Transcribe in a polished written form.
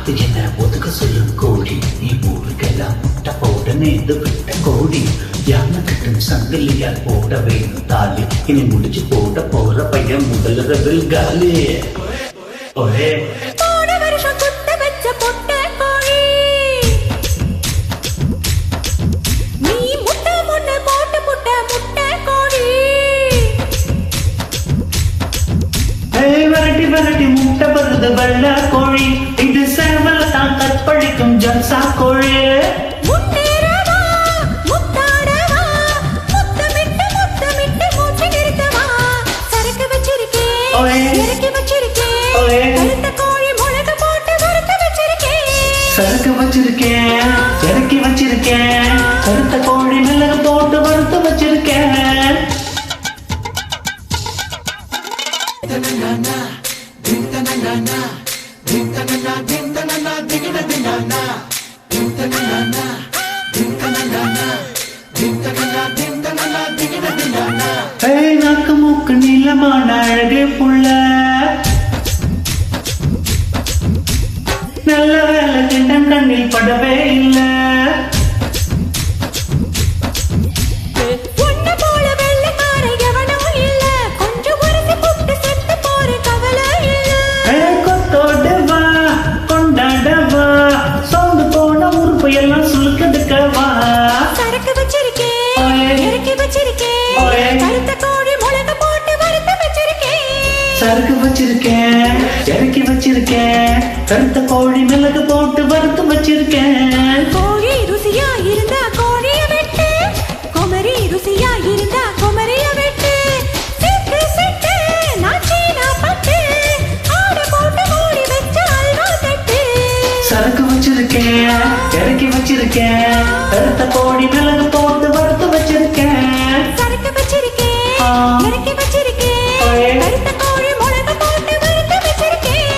பார்த்து என்ன ஒதுக்க சொல்லும் கோழி, நீ ஊருக்கெல்லாம் முட்டை போட நேர்ந்து விட்ட கோழி. யானைக்கிட்டும் சங்கிலியால் போட வேணும் தாலி, இனி முடிச்சு போட போற பையன் முதல்ல காலி. ஒரே வரட்டி வரட்டி முட்டை பருது வெள்ள கோழி, இது சேவல தான் கற்பழிக்கும் ஜல்சா கோழி. சரக்கு வச்சிருக்கேன், இறக்கி வச்சிருக்கேன், கருத்த கோழி மிளகு போட்டு வறுத்து வச்சிருக்கேன். நாக்கு மூக்கு நீளமான அழகே புள்ள, நல்ல வேலை திண்டம் கண்ணில் படவே இல்லை. எல்லாம் சுழுக்கதுக்கவா சரக்கு வச்சிருக்கேன், இறக்கி வச்சிருக்கேன், கருத்த கோழி மிளகு போட்டு வறுத்து வச்சிருக்கேன். சரக்கு வச்சிருக்கேன், இறக்கி வச்சிருக்கேன், கருத்த கோழி மிளகு போட்டு வறுத்து வச்சிருக்கேன். கோழி ருசியா இருந்தா கோழிய வெட்டு, குமரி ருசியா இருந்தா குமரிய வெட்டு. சிட்டு சிட்டு நாச்சினா பட்டு, ஆட போட்டு மூடி வச்ச அல்வா தட்டு. சரக்கு வச்சிருக்கேன், இறக்கி வச்சிருக்கேன், கருத்த கோழி மிளகு போட்டு வறுத்து வச்சிருக்கேன். சரக்கு வச்சிருக்கேன், இறக்கி வச்சிருக்கேன், கருத்த கோழி மிளகு போட்டு வறுத்து வச்சிருக்கேன்.